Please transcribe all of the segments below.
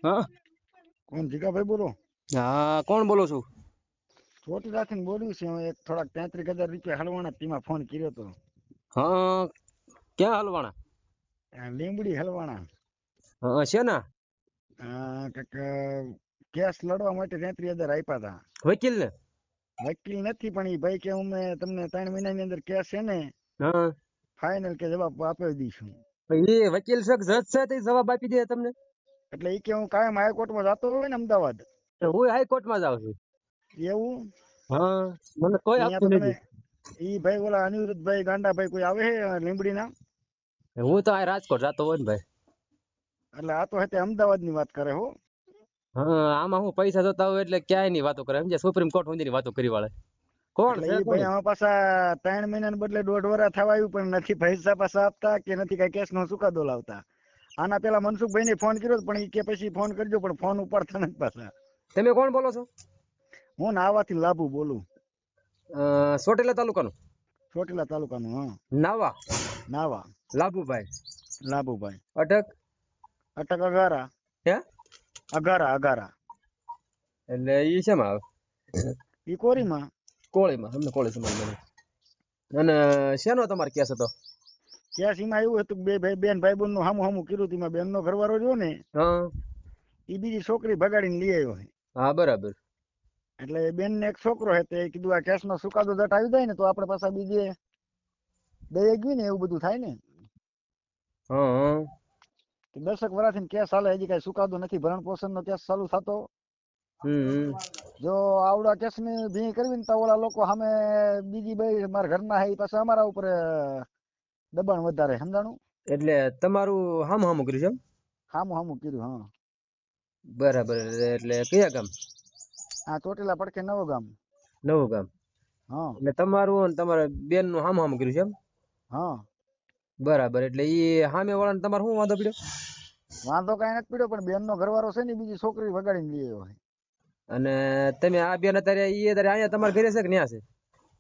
હા કોણ જીગાભાઈ બોલો? હા કોણ બોલો છો? ચોટી રાખીને બોલ્યું છે. હું એક થોડાક 33,000 રૂપિયા હલવાના તેમાં ફોન કર્યો હતો. હા ક્યાં હલવાણા? લીંબડી હલવાણા. હા છે ને કંઈક કેસ લડવા માટે 33,000 આપ્યા હતા. વકીલ ને? વકીલ નથી પણ એ ભાઈ કે અમે તમને 3 મહિનાની અંદર કેસ છે ને હા ફાઇનલ કે જવાબ આપી દઈશું. એ વકીલ છે જજ છે તે જવાબ આપી દે તમને? એટલે એ કે હું કાયમ હાઈકોર્ટમાં જતો હોય ને અમદાવાદ. હું હાઈકોર્ટમાં જાઉં છું. એવું હા મને કોઈ અહીંયા તો આપતું તમે નથી. ઈ ભાઈ ઓલા અનિરુદ્ધભાઈ ગાંડાભાઈ કોઈ આવે છે લીંબડીના? હું તો આ રાજકોટ જાતો હોય ને ભાઈ. એટલે આ તો હતે અમદાવાદની વાત કરે હો. હા આમાં હું પૈસા જોતા હોય એટલે ક્યાંય ની વાતો કરે સમજ્યા? સુપ્રીમ કોર્ટ સુધીની વાતો કરી વાળે. કોણ એટલે છે એ કોણ? ભાઈ આમાં પાછા 3 મહિનાને બદલે 1.5 વર્ષ થવા આવ્યું પણ નથી પૈસા પાછા આપતા કે નથી કઈ કેસ નો ચુકાદો લાવતા. આના પેલા મનસુખભાઈ ને ફોન કર્યો પણ એ કે પછી ફોન કરજો પણ ફોન ઉપાડતા નથી પાછા. તમે કોણ બોલો છો? હું નાવાથી લાભુ બોલું. ચોટીલા તાલુકાનું? ચોટીલા તાલુકાનું. હા નાવા નાવા લાભુભાઈ લાભુભાઈ. અટક અટક અગારા. હે અગારા અગારા. એટલે ઈ શેમાં આવે? ઈ કોરીમાં. કોળીમાં. અમને કોળી સમાજ બને. અને શેનો તમારે કેસ હતો? કેસ એમાં એવું હતું બે ભાઈ બેન ભાઈ બોન નું હામું હામું કર્યું હતું. બેન નો ઘરવાળો રહ્યો ને હા એ બીજી છોકરી ભગાડીને લઈ આવ્યો. હા બરાબર. એટલે બેન ને એક છોકરો હે તે કીધું આ કેસ નો ચુકાદો જટ આવી જાય ને તો આપડે પાછા બીજે દઈ ગયું ને એવું બધું થાય ને. હા 10 વર્ષથી કેસ હાલે હજી કઈ ચુકાદો નથી. ભરણ પોષણ નો કેસ ચાલુ થતો. હમ જો આવડા કેસ ની ભી કરવી ને તો ઓલા લોકો સામે બીજી બે મારા ઘરના હે પાછા અમારા ઉપર દબાણ વધારે. સમજાણું? એટલે તમારું હામ હામું કર્યું છે એમ? હામું હામું કર્યું. હા બરાબર. એટલે કયા ગામ? આ ચોટીલા પડખે નવો ગામ. નવું ગામ. હા એટલે તમારું અને તમારા બેન નું હામ હામું કર્યું છે એમ? હા બરાબર. એટલે ઈ સામે વાળાને તમારે શું વાંધો પડ્યો? વાંધો કઈ નથી પડ્યો પણ બેન નો ઘરવાળો છે ને બીજી છોકરી વગાડીને લઈ આવ્યો. અને તમે આ બેન અત્યારે ઈ અત્યારે અહીંયા તમારા ઘરે છે કે ન્યા છે?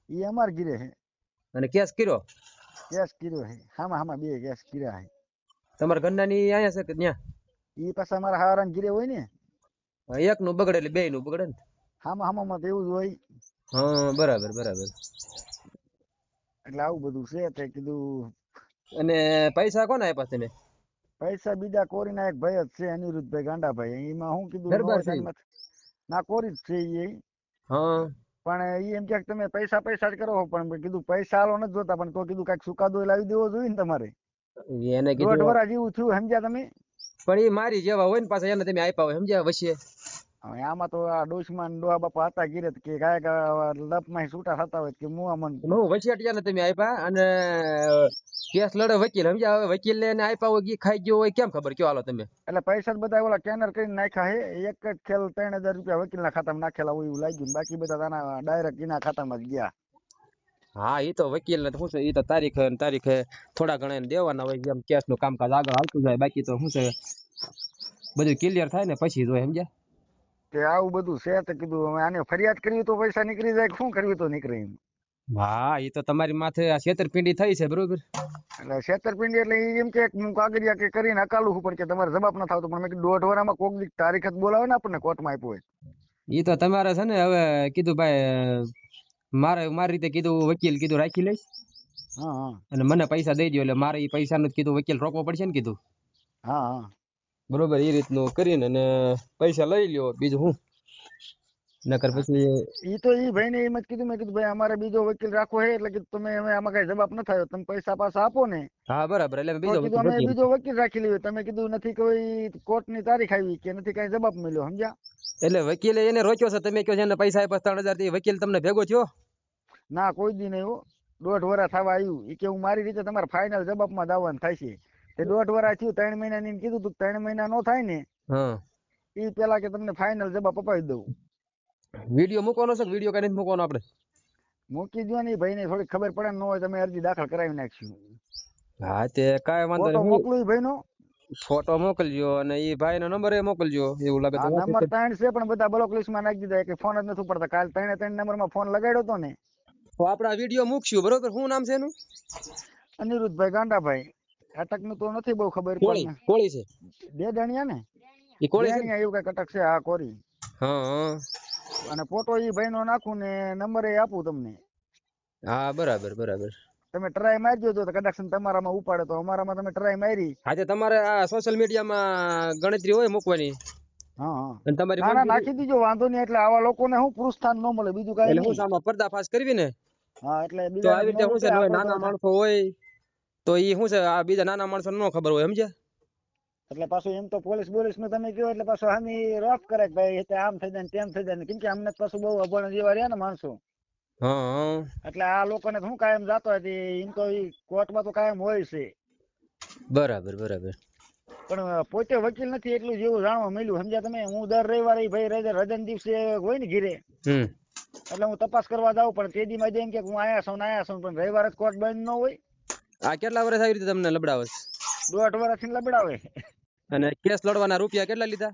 એ અમાર ગીરે હે. અને કેસ કર્યો? કેસ કર્યો હે. હામાં હામાં બે કેસ કર્યા હે. તમારા ઘરના ની અહીંયા છે કે ન્યા? એ પાછા અમારા હારાના ગીરે હોય ને. એક નું બગડે એટલે બે નું બગડે ને. હામાં હામાં તો એવું જ હોય. હા બરાબર બરાબર. એટલે આવું બધું છે. તે કીધું અને પૈસા કોને આપ્યા તમે? પૈસા બીજા કોરીના એક ભાઈ જ છે અનિરુદ્ધભાઈ ગાંડાભાઈ. એમાં હું કીધું નો દરબાર છે ઈ? ટાઈમ ના કોરી જ છે એ. હા પણ એ એમ કે તમે પૈસા પૈસા જ કરો પણ મેં કીધું પૈસા આલો નથી જોતા પણ તો કીધું કઈક ચુકાદો લાવી દેવો જોઈએ ને તમારે. એને 1.5 કીધું વર્ષ જેવું થયું. સમજ્યા તમે? પણ એ મારી જેવા હોય ને પાછા એને તમે આપ્યા હોય સમજ્યા વચ્ચે. હવે આમાં તો આ ડોશમાન ડોહા બાપા હતા ગીરે કે ગાય લપમાં છૂટા થતા હોય કે મુવા મન હું વસિયાટિયાને તમે આપ્યા અને કેસ લડે વકીલ સમજ્યા? હવે વકીલ ને એને આપ્યા હોય ઈ ખાઈ ગયો હોય કેમ ખબર? કયો હાલો તમે. એટલે પૈસા બધા ઓલા કેનર કરીને નાખ્યા હે. એક જ ખેલ 3,000 રૂપિયા વકીલના ખાતામાં નાખેલા હોય એવું લાગ્યું. બાકી બધા તાના ડાયરેક્ટ એના ખાતામાં જ ગયા. હા એ તો વકીલ ને શું છે? એ તો તારીખે થોડા ઘણા દેવાના હોય. એમ કેસ નું કામકાજ આગળ હાલતું જાય. બાકી તો શું છે બધું ક્લિયર થાય ને પછી જોય સમજ્યા? કે આવું બધું છે તો કીધું હવે આને ફરિયાદ કરવી તો પૈસા નીકળી જાય. શું કરવી તો નીકળે એમ. હા એ તો તમારી માથે આ છેતરપિંડી થઈ છે બરોબર. એટલે છેતરપિંડી એટલે ઈ એમ કે હું કાગળિયા કે કરીને હકાલું છું પણ કે તમારે જવાબ ન થાવતો. પણ મેં કીધું 1.5 વર્ષમાં કોક દી તારીખ જ બોલાવે ને આપણને કોર્ટમાં આપ્યો હોય. એ તો તમારે છે ને હવે કીધું ભાઈ મારી રીતે કીધું વકીલ કીધું રાખી લઈશ હા હા અને મને પૈસા દઈ દો. એટલે મારે એ પૈસા નું કીધું વકીલ રોકવો પડશે ને કીધું. હા હા બરોબર એ રીતનું કરીને અને પૈસા લઈ લ્યો બીજું હું. નકર હા પછી ઈ તો ઈ ભાઈ ને એમ જ કીધું. મેં કીધું ભાઈ અમારે બીજો વકીલ રાખવો છે એટલે કીધું તમે હવે આમાં કઈ જવાબ ન થયો. તમે પૈસા પાછા આપો ને હા બરાબર. એટલે તો બીજો કીધું વકીલ અમે રાખી. બીજો વકીલ રાખી લઈએ. તમે કીધું નથી કોઈ કોર્ટની તારીખ આવી કે નથી કઈ જવાબ મળ્યો. સમજ્યા? એટલે વકીલે એને રોક્યો છે. તમે કહો છો એને પૈસા આપ્યા 3,000 થી વકીલ તમને ભેગો થયો? ના કોઈ દી નહીં હો. 1.5 વર્ષ થવા આવ્યું. ઈ કે હું મારી રીતે તમારે ફાઇનલ જવાબમાં દાવાનું થાય છે. તે 1.5 વર્ષ થયું. 3 મહિનાની કીધું તું 3 મહિના નો થાય ને હા ઈ પેલા કે તમને ફાઇનલ જવાબ અપાવી દઉં. વિડીયો મૂકવાનો છે કે વિડીયો કાઢીને મૂકવાનો આપણે? મૂકી દો ને ભાઈ ને થોડી ખબર પડે ન હોય તમે અરજી દાખલ કરાવી નાખશું. હા તે કાંઈ વાંધો ફોટો નહીં. મોકલું ભાઈ નો. ફોટો મોકલજો અને એ ભાઈ નો નંબર એ મોકલજો. એવું લાગે તો હા નંબર 3 છે પણ બધા બ્લોક લિસ્ટ માં નાખી દીધા. કે ફોન જ નથી પડતા. કાલ 3 નંબર માં ફોન લગાડ્યો તો ને તો આપણે આ વિડીયો મૂકશું બરોબર. શું નામ છે એનું? અનિરુદ્ધભાઈ ગાંડાભાઈ. અટક નું તો નથી બહુ ખબર કોળી પણ કોળી છે. બે દણિયા ને ઈ કોળી છે ને? વેણિયા એવું કઈ કટક છે હા કોરી. હા હા અને ફોટો ઈ ભાઈ નો નાખું ને નંબર એ આપું તમને. હા બરાબર બરાબર. તમે ટ્રાય મારજો તો કદાચ તમારામાં ઉપાડે તો અમારામાં તમે ટ્રાય મારી. આજે તમારે આ સોશિયલ મીડિયામાં ગણતરી હોય મૂકવાની હા હા અને તમારી ના ના મંજૂરી નાખી દીજો વાંધો નહીં એટલે આવા લોકોને શું પ્રોત્સાહન ન મળે બીજું કાંઈ એટલે હું નહીં. આમાં પર્દાફાશ કરવી ને હા એટલે તો બીજાને આવી ન રીતે શું લૂટે છે આપણે નાના તો માણસો હોય તો ઈ શું છે આ બીજા નાના માણસો ન ખબર હોય સમજ્યા. એટલે પાછું એમ તો પોલીસ નું તમે કહો એટલે પાછું આમી રોફ કરે કે ભાઈ એટલે આમ થઈ જાય ને તેમ થઈ જાય ને કેમ કે અમને પાછું બહુ અભણ જેવા રહ્યા ને માણસો. હા હા એટલે આ લોકોને શું કાયમ જાતો હતી એમ તો કોર્ટમાં તો કાયમ હોય છે. બરાબર બરાબર. પણ પોતે વકીલ નથી એટલું જેવું જાણવા મળ્યું સમજ્યા તમે. હું દર રવિવારે ભાઈ રજાના દિવસે હોય ને ઘીરે એટલે હું તપાસ કરવા જાઉં પણ તે દી માં એમ કે હું આયા છું પણ રવિવારે કોર્ટ બંધ ન હોય. આ કેટલા વર્ષ આવી રીતે તમને લબડાવે? 1.5 વર્ષથી લબડાવે. અને કેસ લડવાના રૂપિયા કેટલા લીધા?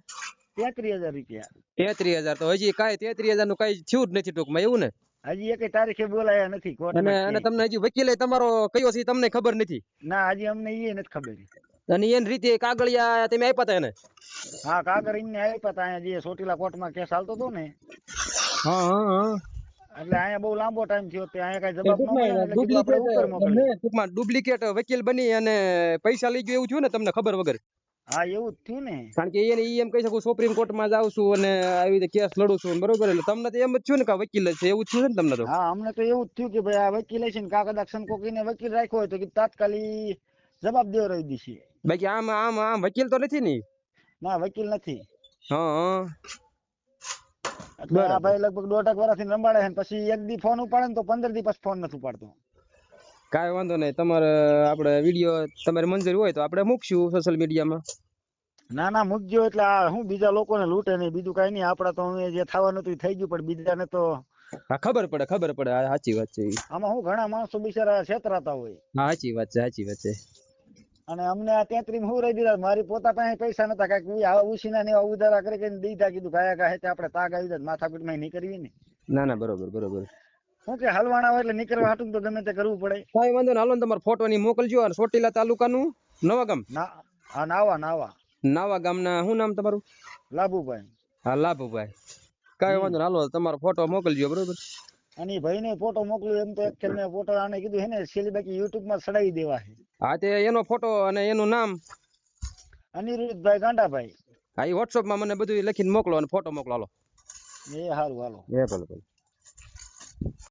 33,000 રૂપિયા. 33,000 તો હજી કાંઈ 33,000 નું કઈ થયું જ નથી ટૂંકમાં એવું ને? હજી એક તારીખે બોલાયા નથી અને કોર્ટમાં. અને તમને હજી વકીલે તમારો કયો છે તમને ખબર નથી? ના હજી અમને એ નથી ખબર. અને એની રીતે કાગળિયા તમે આપ્યા હતા એને? હા કાગળ એને આપ્યા હતા અહીંયા જે ચોટીલા કોર્ટમાં કેસ હાલતો હતો ને. હા હા હા. એટલે અહીંયા બહુ લાંબો ટાઈમ થયો તે અહીંયા કઈ જવાબ ન મળ્યો ને એટલે કીધું આપણે ડુપ્લિકેટ ઉપર મોકલી. ટૂંકમાં ડુપ્લિકેટ વકીલ બની અને પૈસા લઈ ગયો એવું થયું ને તમને ખબર વગર? હા એવું જ થયું ને. કારણ કે એને ઈ એમ કહી શકું સુપ્રીમ કોર્ટમાં જાઉં છું અને આવી રીતે કેસ લડું છું બરોબર એટલે તમને તો એમ જ થયું ને કે વકીલ જ છે એવું જ થયું ને તમને તો? હા અમને તો એવું જ થયું કે ભાઈ આ વકીલ છે ને કાકા દક્ષિણ કોકીને વકીલ રાખ્યો હોય તો કે તાત્કાલિક જવાબ દેવો રહી દીશે. બાકી આમ આમ આમ વકીલ તો નથી ને? ના વકીલ નથી. હા હા. એટલે આ ભાઈ લગભગ 1.5 વર્ષથી રંબાડે છે પછી એક દી ફોન ઉપાડે ને તો 15 દી પછી ફોન નથી ઉપાડતો. કાંઈ વાંધો નહીં તમારે આપણે વિડીયો તમારી મંજૂરી હોય તો આપણે મૂકશું સોશિયલ મીડિયામાં. ના ના મૂકજો એટલે આ હું બીજા લોકોને લૂંટે નહીં બીજું કઈ નહીં. આપડા તો હવે જે થવાનું હતું એ થઈ ગયું પણ બીજાને તો હા ખબર પડે હા સાચી વાત છે. આમાં હું ઘણા માણસો બિચારા છેતરાતા હોય. હા સાચી વાત છે. અને અમને આ 33 માં હું રહી દીધા મારી પોતા પાસે પૈસા નતા કાંઈક આવા ઉછીના ને એવા ઉધારા કરીને દીધા કીધું ગાયા ગાહે આપણે તાગ આવી જાય માથાકૂટમાં નહીં કરવી ને. ના બરોબર. શું કે હલવાણા હોય એટલે નીકળવા હાટું તો ગમે તે કરવું પડે. કાંઈ વાંધો નહીં હાલો ને તમારો ફોટો ની મોકલજો અને ચોટીલા તાલુકાનું નવા ગામ. હા નાવા નવા ગામના શું નામ તમારું? લાભુભાઈ. હા લાભુભાઈ. કાંઈ વાંધો નહીં હાલો તમારો ફોટો મોકલજો બરોબર. અને ભાઈ ને ફોટો મોકલ્યો એમ તો એક મેં ફોટો આને કીધું હે ને છેલ્લી બાકી યુટ્યુબ માં ચડાવી દેવા છે. હા તે એનો ફોટો અને એનું નામ અનિરુદ્ધભાઈ ગાંડાભાઈ. હા એ WhatsApp માં મને બધું લખીને મોકલો અને ફોટો મોકલો હાલો. એ સારું હાલો. ભલે.